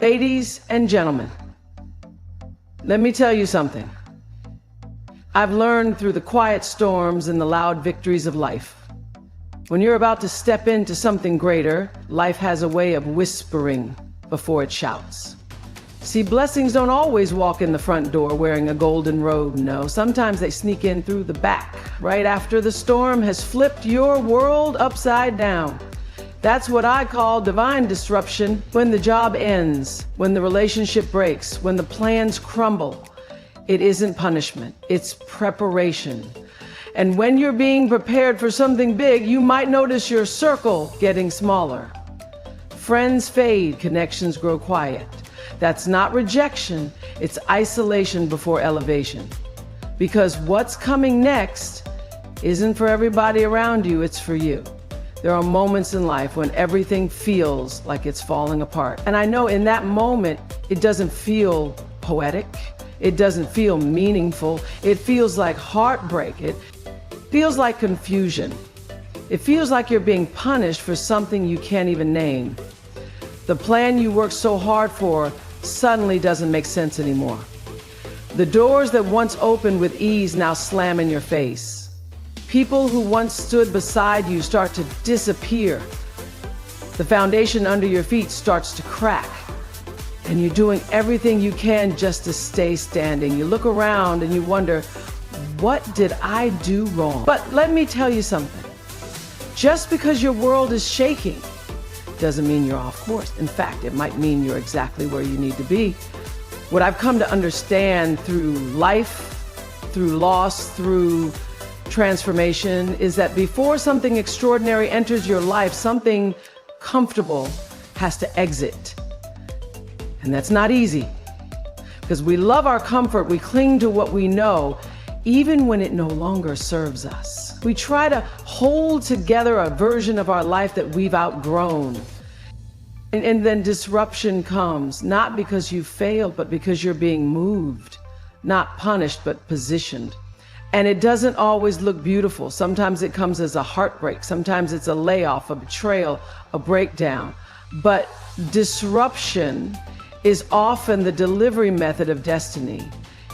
Ladies and gentlemen, let me tell you something. I've learned through the quiet storms and the loud victories of life. When you're about to step into something greater, life has a way of whispering before it shouts. See, blessings don't always walk in the front door wearing a golden robe, no. Sometimes they sneak in through the back, right after the storm has flipped your world upside down. That's what I call divine disruption. When the job ends, when the relationship breaks, when the plans crumble, it isn't punishment, it's preparation. And when you're being prepared for something big, you might notice your circle getting smaller. Friends fade, connections grow quiet. That's not rejection, it's isolation before elevation. Because what's coming next isn't for everybody around you, it's for you. There are moments in life when everything feels like it's falling apart. And I know in that moment, it doesn't feel poetic. It doesn't feel meaningful. It feels like heartbreak. It feels like confusion. It feels like you're being punished for something you can't even name. The plan you worked so hard for suddenly doesn't make sense anymore. The doors that once opened with ease now slam in your face. People who once stood beside you start to disappear. The foundation under your feet starts to crack. And you're doing everything you can just to stay standing. You look around and you wonder, what did I do wrong? But let me tell you something. Just because your world is shaking doesn't mean you're off course. In fact, it might mean you're exactly where you need to be. What I've come to understand through life, through loss, through transformation is that before something extraordinary enters your life, something comfortable has to exit. And that's not easy because we love our comfort. We cling to what we know, even when it no longer serves us. We try to hold together a version of our life that we've outgrown. And then disruption comes, not because you failed, but because you're being moved, not punished, but positioned. And it doesn't always look beautiful. Sometimes it comes as a heartbreak. Sometimes it's a layoff, a betrayal, a breakdown. But disruption is often the delivery method of destiny.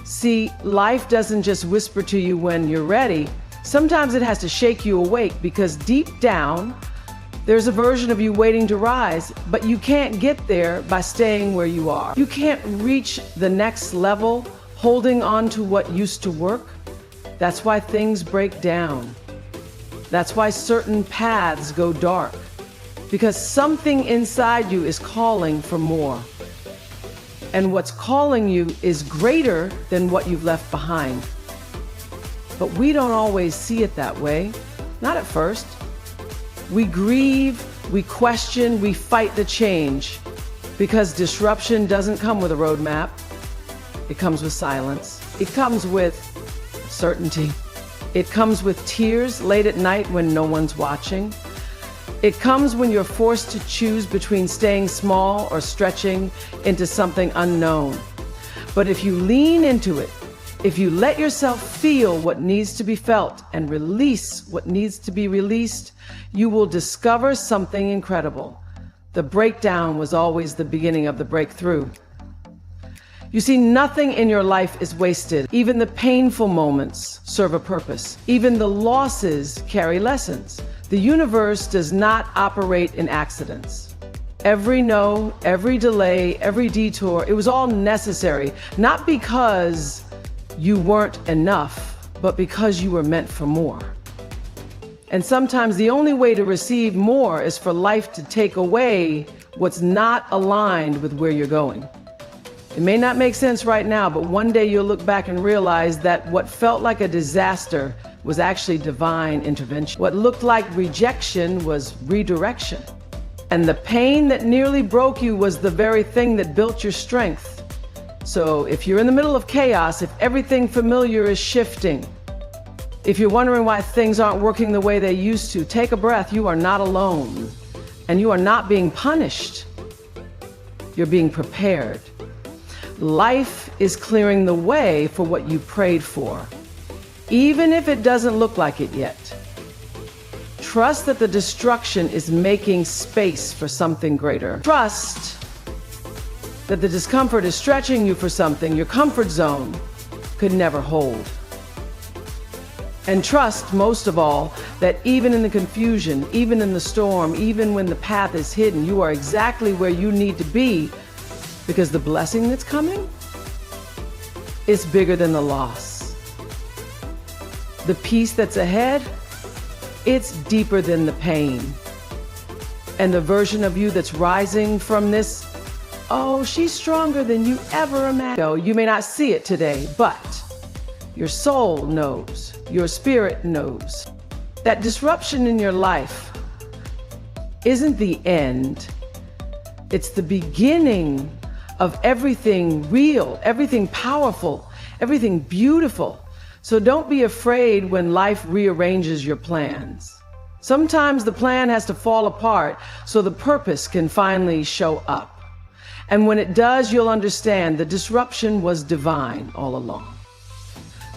See, life doesn't just whisper to you when you're ready. Sometimes it has to shake you awake because deep down, there's a version of you waiting to rise, but you can't get there by staying where you are. You can't reach the next level holding on to what used to work. That's why things break down. That's why certain paths go dark. Because something inside you is calling for more. And what's calling you is greater than what you've left behind. But we don't always see it that way. Not at first. We grieve, we question, we fight the change. Because disruption doesn't come with a roadmap. It comes with silence. It comes with certainty. It comes with tears late at night when no one's watching. It comes when you're forced to choose between staying small or stretching into something unknown. But if you lean into it, if you let yourself feel what needs to be felt and release what needs to be released, you will discover something incredible. The breakdown was always the beginning of the breakthrough. You see, nothing in your life is wasted. Even the painful moments serve a purpose. Even the losses carry lessons. The universe does not operate in accidents. Every no, every delay, every detour, it was all necessary, not because you weren't enough, but because you were meant for more. And sometimes the only way to receive more is for life to take away what's not aligned with where you're going. It may not make sense right now, but one day you'll look back and realize that what felt like a disaster was actually divine intervention. What looked like rejection was redirection. And the pain that nearly broke you was the very thing that built your strength. So if you're in the middle of chaos, if everything familiar is shifting, if you're wondering why things aren't working the way they used to, take a breath. You are not alone. And you are not being punished. You're being prepared. Life is clearing the way for what you prayed for, even if it doesn't look like it yet. Trust that the destruction is making space for something greater. Trust that the discomfort is stretching you for something your comfort zone could never hold. And trust, most of all, that even in the confusion, even in the storm, even when the path is hidden, you are exactly where you need to be, because the blessing that's coming is bigger than the loss. The peace that's ahead, it's deeper than the pain. And the version of you that's rising from this, oh, she's stronger than you ever imagined. No, you may not see it today, but your soul knows, your spirit knows. That disruption in your life isn't the end. It's the beginning of everything real, everything powerful, everything beautiful. So don't be afraid when life rearranges your plans. Sometimes the plan has to fall apart so the purpose can finally show up. And when it does, you'll understand the disruption was divine all along.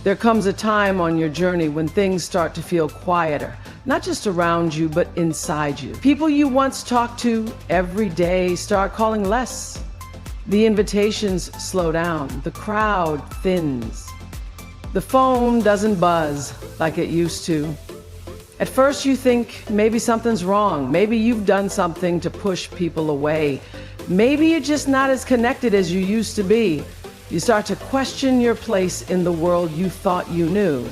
There comes a time on your journey when things start to feel quieter, not just around you, but inside you. People you once talked to every day start calling less. The invitations slow down, the crowd thins. The phone doesn't buzz like it used to. At first you think maybe something's wrong, maybe you've done something to push people away. Maybe you're just not as connected as you used to be. You start to question your place in the world you thought you knew.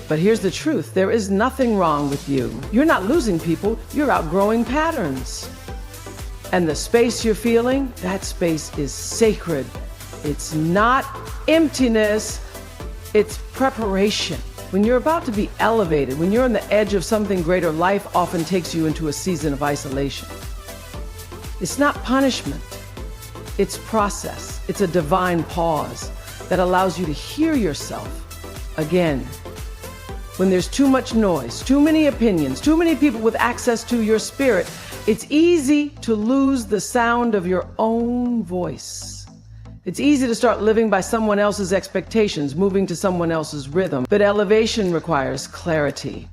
But here's the truth, there is nothing wrong with you. You're not losing people, you're outgrowing patterns. And the space you're feeling, that space is sacred. It's not emptiness, it's preparation. When you're about to be elevated, when you're on the edge of something greater, life often takes you into a season of isolation. It's not punishment. It's process. It's a divine pause that allows you to hear yourself again. When there's too much noise, too many opinions, too many people with access to your spirit, it's easy to lose the sound of your own voice. It's easy to start living by someone else's expectations, moving to someone else's rhythm. But elevation requires clarity.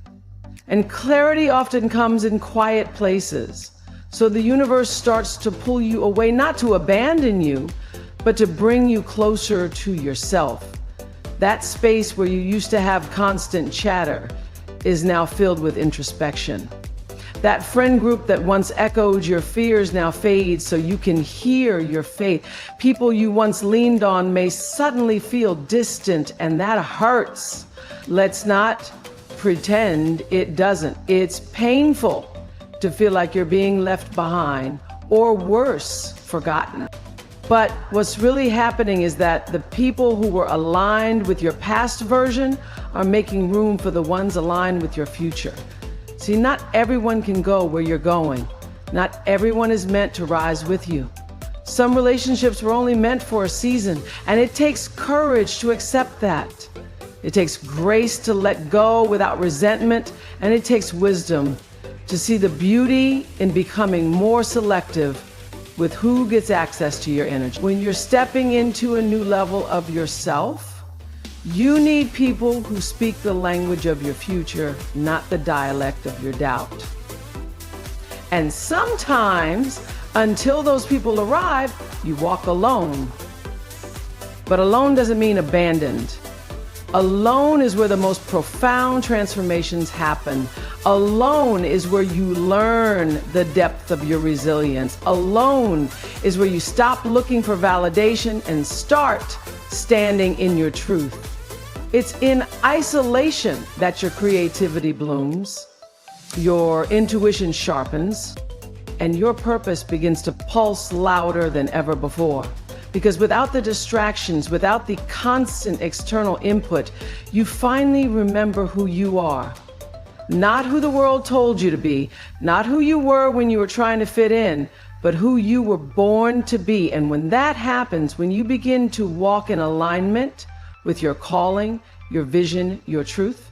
And clarity often comes in quiet places. So the universe starts to pull you away, not to abandon you, but to bring you closer to yourself. That space where you used to have constant chatter is now filled with introspection. That friend group that once echoed your fears now fades so you can hear your faith. People you once leaned on may suddenly feel distant, and that hurts. Let's not pretend it doesn't. It's painful to feel like you're being left behind, or worse, forgotten. But what's really happening is that the people who were aligned with your past version are making room for the ones aligned with your future. See, not everyone can go where you're going. Not everyone is meant to rise with you. Some relationships were only meant for a season, and it takes courage to accept that. It takes grace to let go without resentment, and it takes wisdom to see the beauty in becoming more selective with who gets access to your energy. When you're stepping into a new level of yourself, you need people who speak the language of your future, not the dialect of your doubt. And sometimes, until those people arrive, you walk alone. But alone doesn't mean abandoned. Alone is where the most profound transformations happen. Alone is where you learn the depth of your resilience. Alone is where you stop looking for validation and start standing in your truth. It's in isolation that your creativity blooms, your intuition sharpens, and your purpose begins to pulse louder than ever before. Because without the distractions, without the constant external input, you finally remember who you are. Not who the world told you to be, not who you were when you were trying to fit in, but who you were born to be. And when that happens, when you begin to walk in alignment with your calling, your vision, your truth,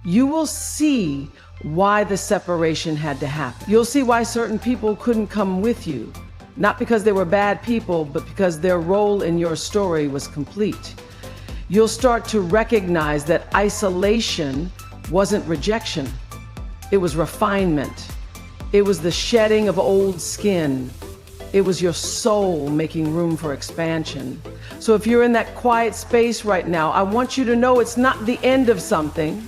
you will see why the separation had to happen. You'll see why certain people couldn't come with you. Not because they were bad people, but because their role in your story was complete. You'll start to recognize that isolation wasn't rejection. It was refinement. It was the shedding of old skin. It was your soul making room for expansion. So if you're in that quiet space right now, I want you to know it's not the end of something.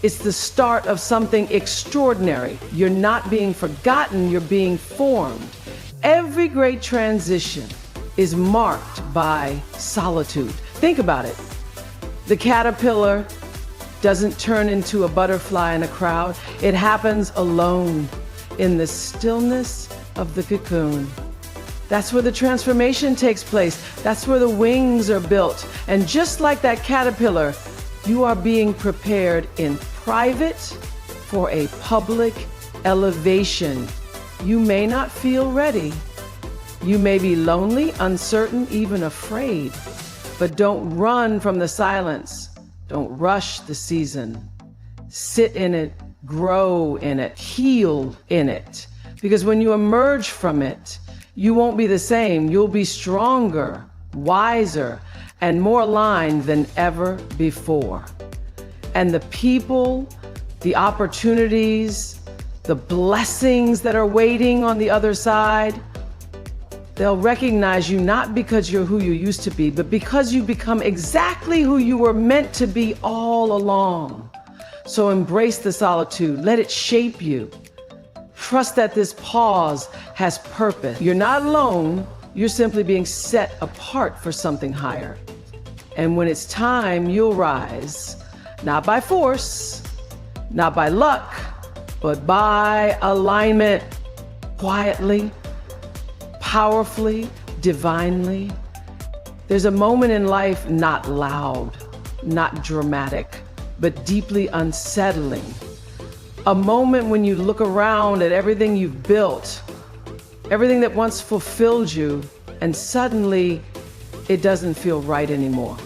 It's the start of something extraordinary. You're not being forgotten, you're being formed. Every great transition is marked by solitude. Think about it. The caterpillar doesn't turn into a butterfly in a crowd. It happens alone in the stillness of the cocoon. That's where the transformation takes place. That's where the wings are built. And just like that caterpillar, you are being prepared in private for a public elevation. You may not feel ready. You may be lonely, uncertain, even afraid. But don't run from the silence. Don't rush the season. Sit in it, grow in it, heal in it. Because when you emerge from it, you won't be the same. You'll be stronger, wiser, and more aligned than ever before. And the people, the opportunities, the blessings that are waiting on the other side, they'll recognize you not because you're who you used to be, but because you become exactly who you were meant to be all along. So embrace the solitude, let it shape you. Trust that this pause has purpose. You're not alone, you're simply being set apart for something higher. And when it's time, you'll rise, not by force, not by luck, but by alignment, quietly, powerfully, divinely. There's a moment in life not loud, not dramatic, but deeply unsettling. A moment when you look around at everything you've built, everything that once fulfilled you, and suddenly it doesn't feel right anymore.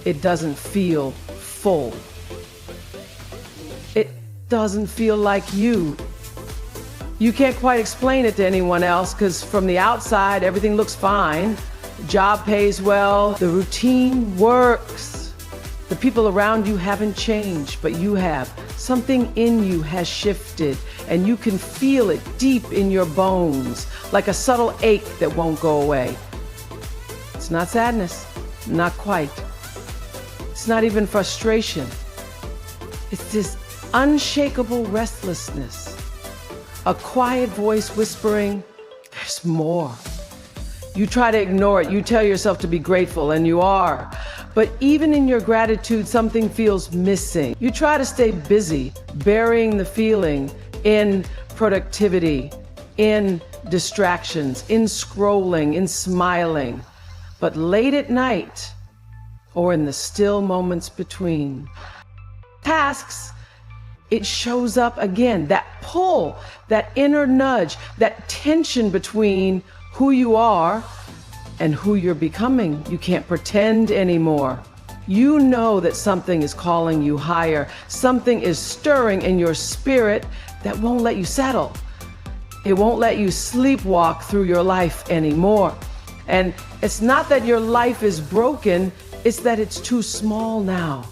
It doesn't feel full. It doesn't feel like you. You can't quite explain it to anyone else because from the outside, everything looks fine. The job pays well, the routine works. The people around you haven't changed, but you have. Something in you has shifted, and you can feel it deep in your bones, like a subtle ache that won't go away. It's not sadness, not quite. It's not even frustration. It's this unshakable restlessness. A quiet voice whispering, there's more. You try to ignore it. You tell yourself to be grateful, and you are. But even in your gratitude, something feels missing. You try to stay busy, burying the feeling in productivity, in distractions, in scrolling, in smiling. But late at night, or in the still moments between tasks, it shows up again. That pull, that inner nudge, that tension between who you are and who you're becoming. You can't pretend anymore. You know that something is calling you higher. Something is stirring in your spirit that won't let you settle. It won't let you sleepwalk through your life anymore. And it's not that your life is broken, it's that it's too small now.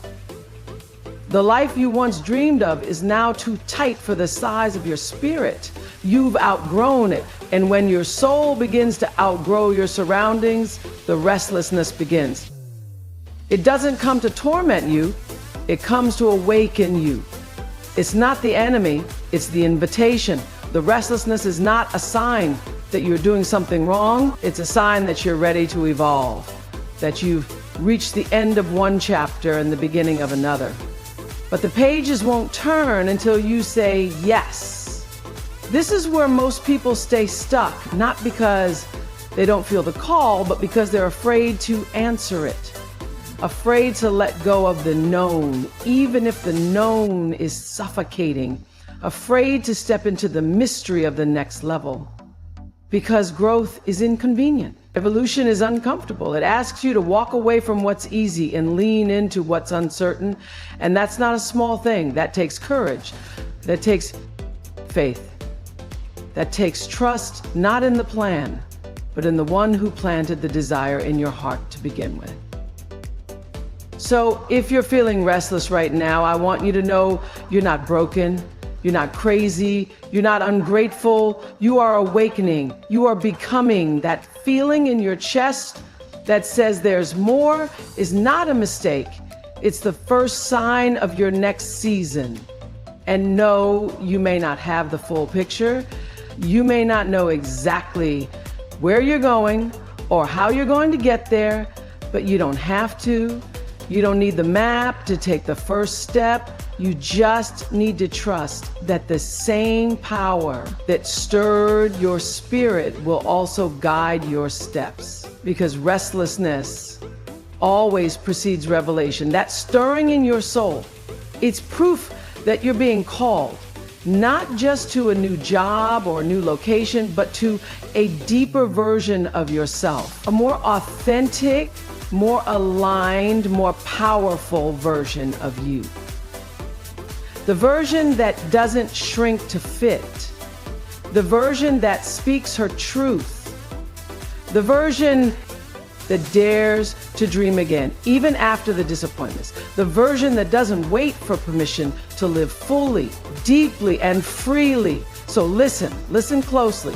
The life you once dreamed of is now too tight for the size of your spirit. You've outgrown it. And when your soul begins to outgrow your surroundings, the restlessness begins. It doesn't come to torment you, it comes to awaken you. It's not the enemy, it's the invitation. The restlessness is not a sign that you're doing something wrong, it's a sign that you're ready to evolve, that you've reached the end of one chapter and the beginning of another. But the pages won't turn until you say yes. This is where most people stay stuck, not because they don't feel the call, but because they're afraid to answer it. Afraid to let go of the known, even if the known is suffocating. Afraid to step into the mystery of the next level. Because growth is inconvenient. Evolution is uncomfortable. It asks you to walk away from what's easy and lean into what's uncertain. And that's not a small thing. That takes courage. That takes faith. That takes trust, not in the plan, but in the one who planted the desire in your heart to begin with. So if you're feeling restless right now, I want you to know you're not broken. You're not crazy. You're not ungrateful. You are awakening. You are becoming. That feeling in your chest that says there's more is not a mistake. It's the first sign of your next season. And no, you may not have the full picture. You may not know exactly where you're going or how you're going to get there, but you don't have to. You don't need the map to take the first step. You just need to trust that the same power that stirred your spirit will also guide your steps. Because restlessness always precedes revelation. That stirring in your soul, it's proof that you're being called, not just to a new job or a new location, but to a deeper version of yourself, a more authentic, more aligned, more powerful version of you. The version that doesn't shrink to fit. The version that speaks her truth. The version that dares to dream again, even after the disappointments. The version that doesn't wait for permission to live fully, deeply, and freely. So listen closely.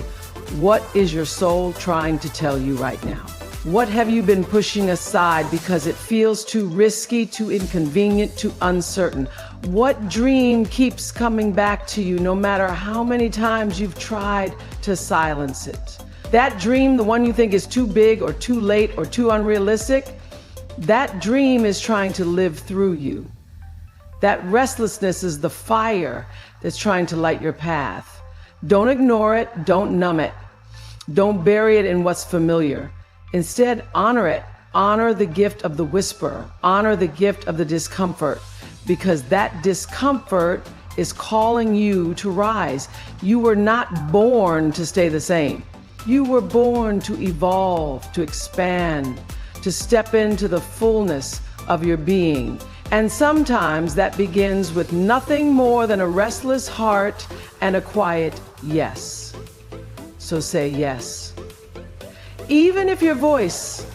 What is your soul trying to tell you right now? What have you been pushing aside because it feels too risky, too inconvenient, too uncertain? What dream keeps coming back to you no matter how many times you've tried to silence it? That dream, the one you think is too big or too late or too unrealistic, that dream is trying to live through you. That restlessness is the fire that's trying to light your path. Don't ignore it, don't numb it. Don't bury it in what's familiar. Instead, honor it. Honor the gift of the whisper. Honor the gift of the discomfort, because that discomfort is calling you to rise. You were not born to stay the same. You were born to evolve, to expand, to step into the fullness of your being. And sometimes that begins with nothing more than a restless heart and a quiet yes. So say yes. Even if your voice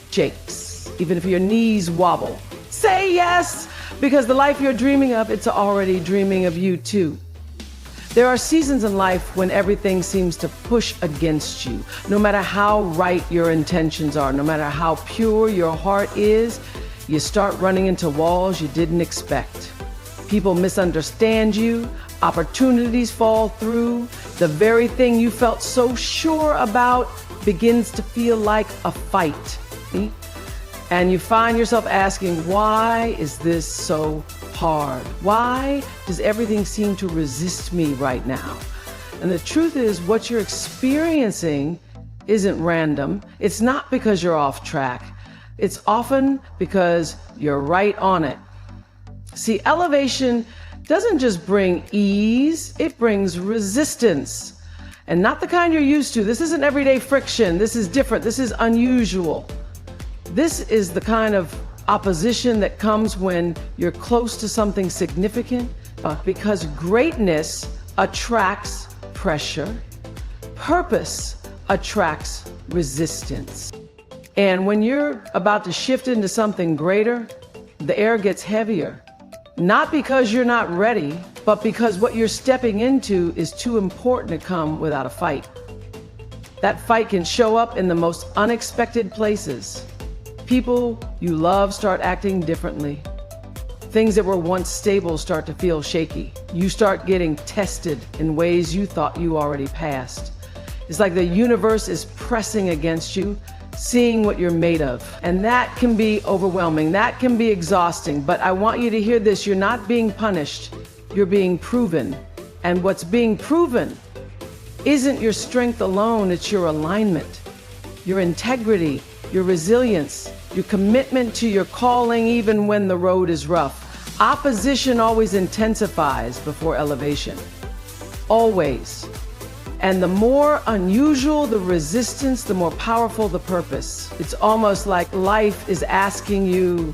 shakes, even if your knees wobble, say yes, because the life you're dreaming of, it's already dreaming of you too. There are seasons in life when everything seems to push against you. No matter how right your intentions are, no matter how pure your heart is, you start running into walls you didn't expect. People misunderstand you, opportunities fall through, the very thing you felt so sure about begins to feel like a fight. And you find yourself asking, why is this so hard? Why does everything seem to resist me right now? And the truth is, what you're experiencing isn't random. It's not because you're off track. It's often because you're right on it. See, elevation doesn't just bring ease, it brings resistance. And not the kind you're used to. This isn't everyday friction. This is different. This is unusual. This is the kind of opposition that comes when you're close to something significant, because greatness attracts pressure. Purpose attracts resistance. And when you're about to shift into something greater, the air gets heavier. Not because you're not ready, but because what you're stepping into is too important to come without a fight. That fight can show up in the most unexpected places. People you love start acting differently. Things that were once stable start to feel shaky. You start getting tested in ways you thought you already passed. It's like the universe is pressing against you, seeing what you're made of. And that can be overwhelming. That can be exhausting. But I want you to hear this. You're not being punished. You're being proven. And what's being proven isn't your strength alone. It's your alignment, your integrity, your resilience, your commitment to your calling even when the road is rough. Opposition always intensifies before elevation. Always. And the more unusual the resistance, the more powerful the purpose. It's almost like life is asking you,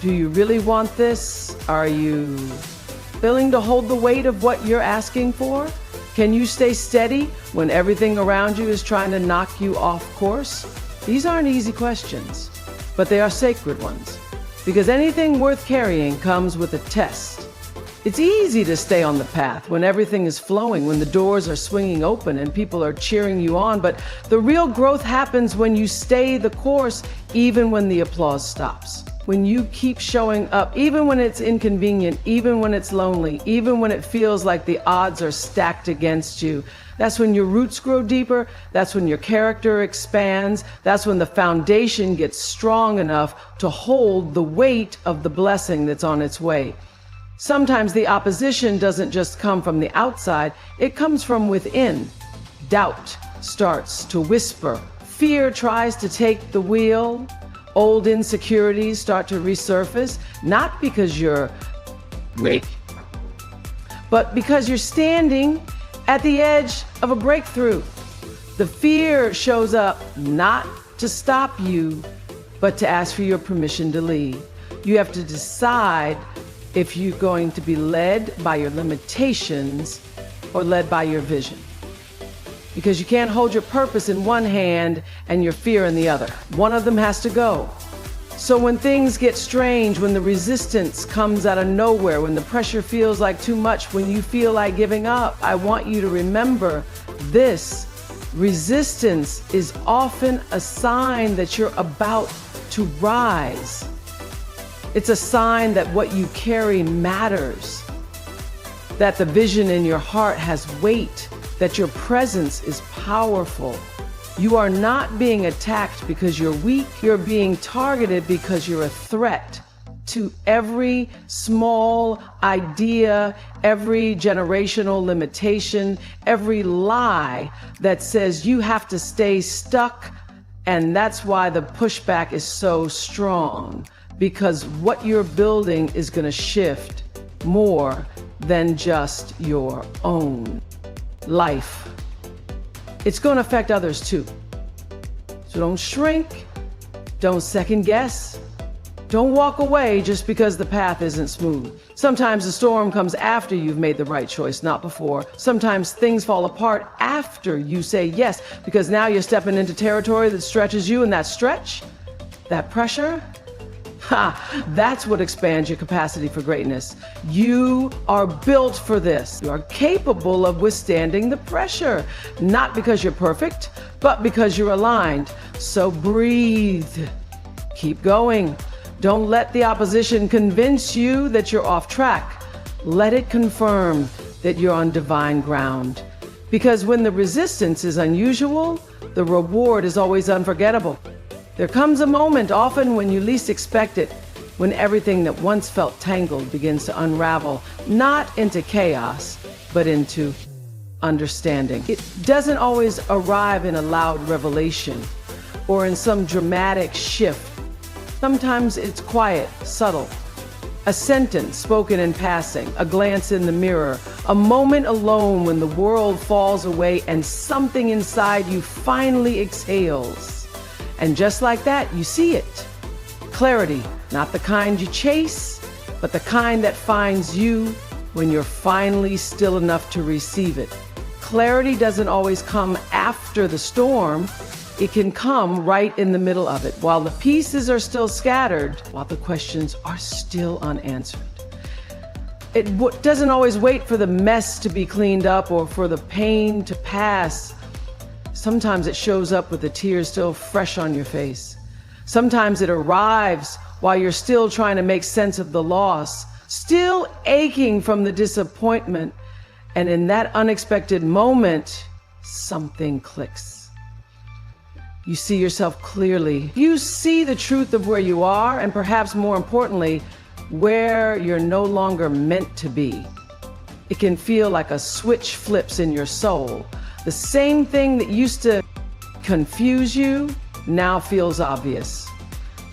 do you really want this? Are you willing to hold the weight of what you're asking for? Can you stay steady when everything around you is trying to knock you off course? These aren't easy questions, but they are sacred ones, because anything worth carrying comes with a test. It's easy to stay on the path when everything is flowing, when the doors are swinging open and people are cheering you on. But the real growth happens when you stay the course, even when the applause stops. When you keep showing up, even when it's inconvenient, even when it's lonely, even when it feels like the odds are stacked against you. That's when your roots grow deeper. That's when your character expands. That's when the foundation gets strong enough to hold the weight of the blessing that's on its way. Sometimes the opposition doesn't just come from the outside, it comes from within. Doubt starts to whisper. Fear tries to take the wheel. Old insecurities start to resurface, not because you're weak, but because you're standing at the edge of a breakthrough. The fear shows up not to stop you, but to ask for your permission to lead. You have to decide if you're going to be led by your limitations or led by your vision. Because you can't hold your purpose in one hand and your fear in the other. One of them has to go. So when things get strange, when the resistance comes out of nowhere, when the pressure feels like too much, when you feel like giving up, I want you to remember this. Resistance is often a sign that you're about to rise. It's a sign that what you carry matters, that the vision in your heart has weight, that your presence is powerful. You are not being attacked because you're weak. You're being targeted because you're a threat to every small idea, every generational limitation, every lie that says you have to stay stuck. And that's why the pushback is so strong, because what you're building is going to shift more than just your own life. It's going to affect others too. So don't shrink, don't second guess, don't walk away just because the path isn't smooth. Sometimes the storm comes after you've made the right choice, not before. Sometimes things fall apart after you say yes, because now you're stepping into territory that stretches you, and that stretch, that pressure, that's what expands your capacity for greatness. You are built for this. You are capable of withstanding the pressure, not because you're perfect, but because you're aligned. So breathe, keep going. Don't let the opposition convince you that you're off track. Let it confirm that you're on divine ground. Because when the resistance is unusual, the reward is always unforgettable. There comes a moment, often when you least expect it, when everything that once felt tangled begins to unravel, not into chaos, but into understanding. It doesn't always arrive in a loud revelation or in some dramatic shift. Sometimes it's quiet, subtle. A sentence spoken in passing, a glance in the mirror, a moment alone when the world falls away and something inside you finally exhales. And just like that, you see it. Clarity, not the kind you chase, but the kind that finds you when you're finally still enough to receive it. Clarity doesn't always come after the storm. It can come right in the middle of it, while the pieces are still scattered, while the questions are still unanswered. It doesn't always wait for the mess to be cleaned up or for the pain to pass. Sometimes it shows up with the tears still fresh on your face. Sometimes it arrives while you're still trying to make sense of the loss, still aching from the disappointment. And in that unexpected moment, something clicks. You see yourself clearly. You see the truth of where you are, and perhaps more importantly, where you're no longer meant to be. It can feel like a switch flips in your soul. The same thing that used to confuse you now feels obvious.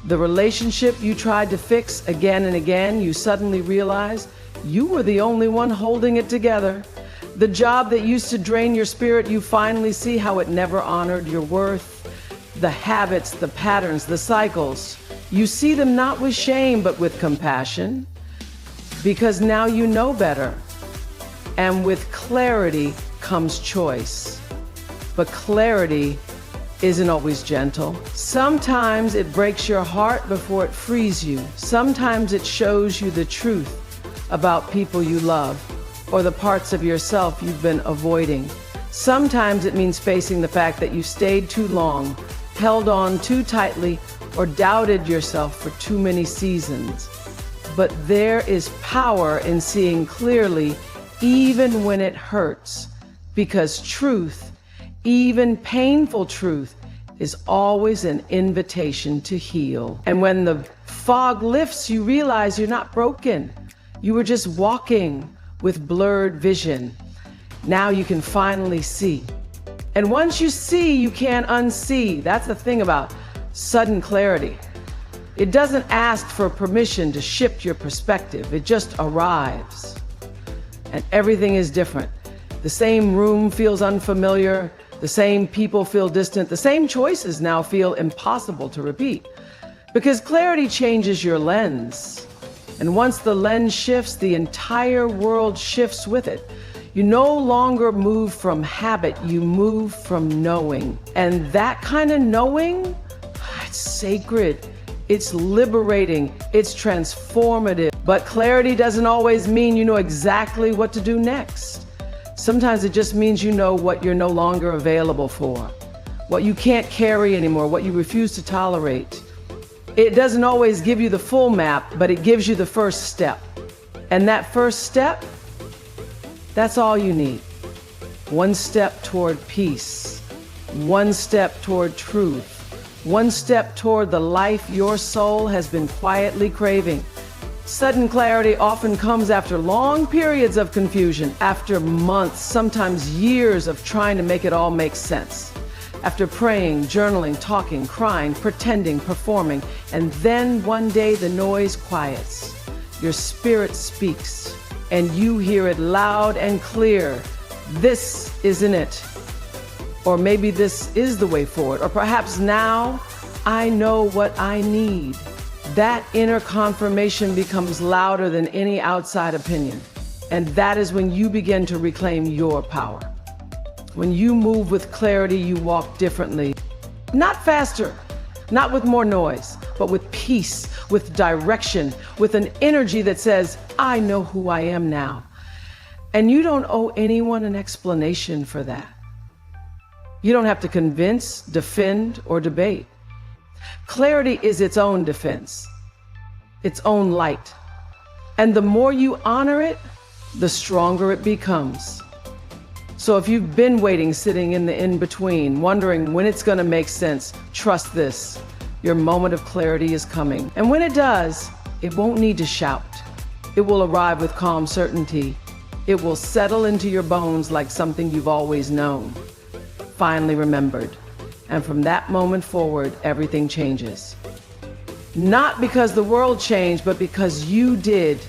The relationship you tried to fix again and again, you suddenly realize you were the only one holding it together. The job that used to drain your spirit, you finally see how it never honored your worth. The habits, the patterns, the cycles, you see them not with shame, but with compassion, because now you know better. And with clarity comes choice. But clarity isn't always gentle. Sometimes it breaks your heart before it frees you. Sometimes it shows you the truth about people you love or the parts of yourself you've been avoiding. Sometimes it means facing the fact that you stayed too long, held on too tightly, or doubted yourself for too many seasons. But there is power in seeing clearly even when it hurts, because truth, even painful truth, is always an invitation to heal. And when the fog lifts, you realize you're not broken. You were just walking with blurred vision. Now you can finally see. And once you see, you can't unsee. That's the thing about sudden clarity. It doesn't ask for permission to shift your perspective. It just arrives. And everything is different. The same room feels unfamiliar. The same people feel distant. The same choices now feel impossible to repeat. Because clarity changes your lens. And once the lens shifts, the entire world shifts with it. You no longer move from habit, you move from knowing. And that kind of knowing, it's sacred, it's liberating, it's transformative. But clarity doesn't always mean you know exactly what to do next. Sometimes it just means you know what you're no longer available for, what you can't carry anymore, what you refuse to tolerate. It doesn't always give you the full map, but it gives you the first step. And that first step, that's all you need. One step toward peace, one step toward truth, one step toward the life your soul has been quietly craving. Sudden clarity often comes after long periods of confusion, after months, sometimes years of trying to make it all make sense. After praying, journaling, talking, crying, pretending, performing, and then one day the noise quiets. Your spirit speaks, and you hear it loud and clear. This isn't it. Or maybe this is the way forward. Or perhaps now I know what I need. That inner confirmation becomes louder than any outside opinion. And that is when you begin to reclaim your power. When you move with clarity, you walk differently. Not faster, not with more noise, but with peace, with direction, with an energy that says, I know who I am now. And you don't owe anyone an explanation for that. You don't have to convince, defend, or debate. Clarity is its own defense, its own light. And the more you honor it, the stronger it becomes. So if you've been waiting, sitting in the in-between, wondering when it's going to make sense, trust this. Your moment of clarity is coming. And when it does, it won't need to shout. It will arrive with calm certainty. It will settle into your bones like something you've always known, finally remembered. And from that moment forward, everything changes. Not because the world changed, but because you did.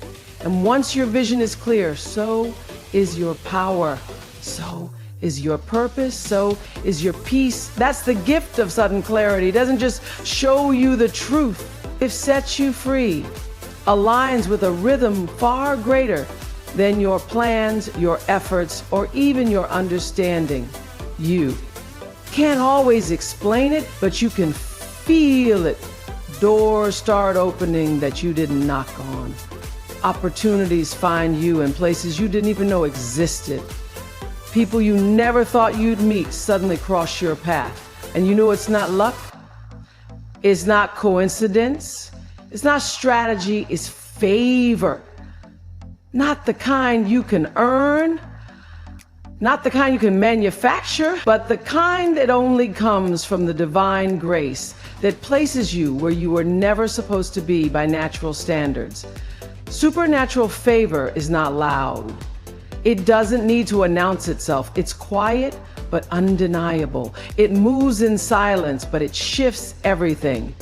And once your vision is clear, so is your power. So is your purpose, so is your peace. That's the gift of sudden clarity. It doesn't just show you the truth. It sets you free, aligns with a rhythm far greater than your plans, your efforts, or even your understanding. You can't always explain it, but you can feel it. Doors start opening that you didn't knock on. Opportunities find you in places you didn't even know existed. People you never thought you'd meet suddenly cross your path. And you know it's not luck. It's not coincidence. It's not strategy. It's favor. Not the kind you can earn. Not the kind you can manufacture, but the kind that only comes from the divine grace that places you where you were never supposed to be by natural standards. Supernatural favor is not loud. It doesn't need to announce itself. It's quiet, but undeniable. It moves in silence, but it shifts everything.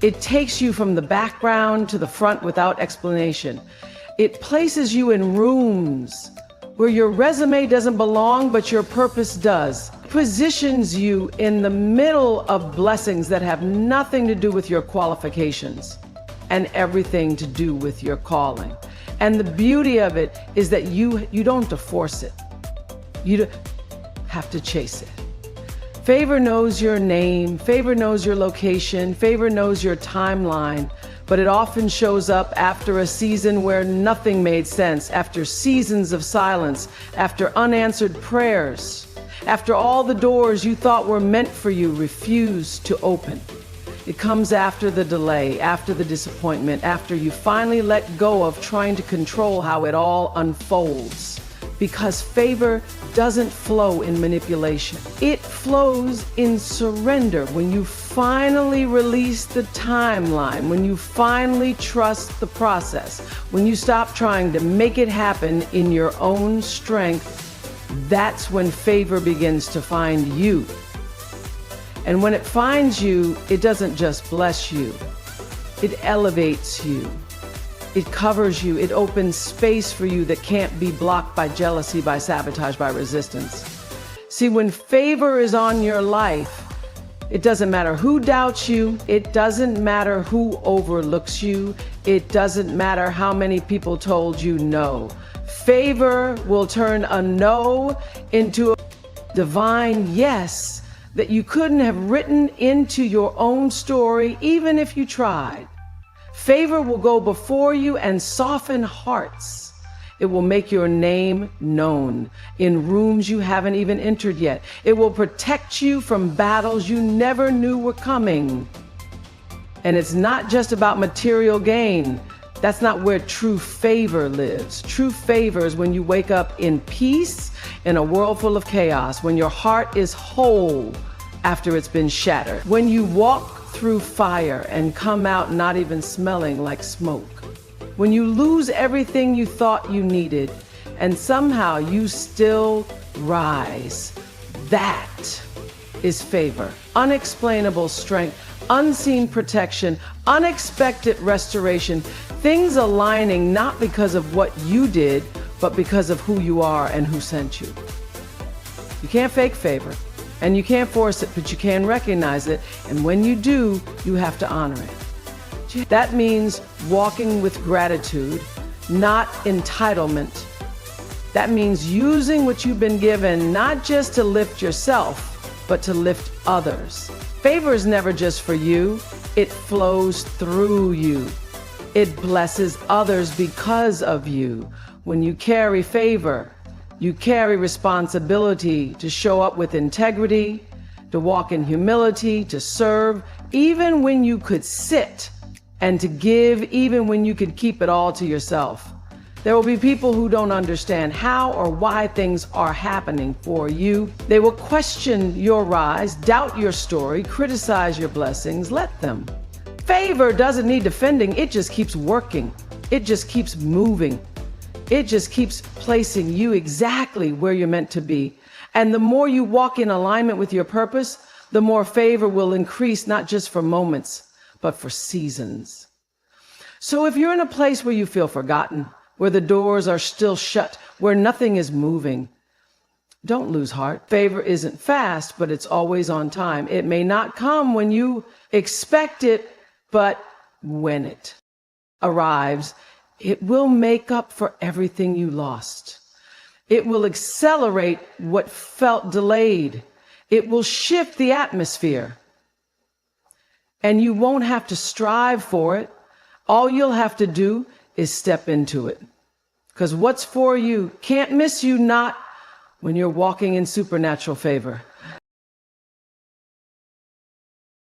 It takes you from the background to the front without explanation. It places you in rooms where your resume doesn't belong, but your purpose does. It positions you in the middle of blessings that have nothing to do with your qualifications and everything to do with your calling. And the beauty of it is that you don't have to force it. You don't have to chase it. Favor knows your name, favor knows your location, favor knows your timeline, but it often shows up after a season where nothing made sense, after seasons of silence, after unanswered prayers, after all the doors you thought were meant for you refused to open. It comes after the delay, after the disappointment, after you finally let go of trying to control how it all unfolds. Because favor doesn't flow in manipulation. It flows in surrender. When you finally release the timeline, when you finally trust the process, when you stop trying to make it happen in your own strength, that's when favor begins to find you. And when it finds you, it doesn't just bless you, it elevates you. It covers you. It opens space for you that can't be blocked by jealousy, by sabotage, by resistance. See, when favor is on your life, it doesn't matter who doubts you. It doesn't matter who overlooks you. It doesn't matter how many people told you no. Favor will turn a no into a divine yes that you couldn't have written into your own story, even if you tried. Favor will go before you and soften hearts. It will make your name known in rooms you haven't even entered yet. It will protect you from battles you never knew were coming. And it's not just about material gain. That's not where true favor lives. True favor is when you wake up in peace in a world full of chaos, when your heart is whole after it's been shattered, when you walk through fire and come out not even smelling like smoke. When you lose everything you thought you needed and somehow you still rise. That is favor. Unexplainable strength, unseen protection, unexpected restoration, things aligning not because of what you did, but because of who you are and who sent you. You can't fake favor. And you can't force it, but you can recognize it. And when you do, you have to honor it. That means walking with gratitude, not entitlement. That means using what you've been given, not just to lift yourself, but to lift others. Favor is never just for you. It flows through you. It blesses others because of you. When you carry favor, you carry responsibility to show up with integrity, to walk in humility, to serve, even when you could sit, and to give, even when you could keep it all to yourself. There will be people who don't understand how or why things are happening for you. They will question your rise, doubt your story, criticize your blessings. Let them. Favor doesn't need defending. It just keeps working. It just keeps moving. It just keeps placing you exactly where you're meant to be. And the more you walk in alignment with your purpose, the more favor will increase, not just for moments, but for seasons. So if you're in a place where you feel forgotten, where the doors are still shut, where nothing is moving, don't lose heart. Favor isn't fast, but it's always on time. It may not come when you expect it, but when it arrives, it will make up for everything you lost. It will accelerate what felt delayed. It will shift the atmosphere. And you won't have to strive for it. All you'll have to do is step into it. Because what's for you can't miss you, not when you're walking in supernatural favor.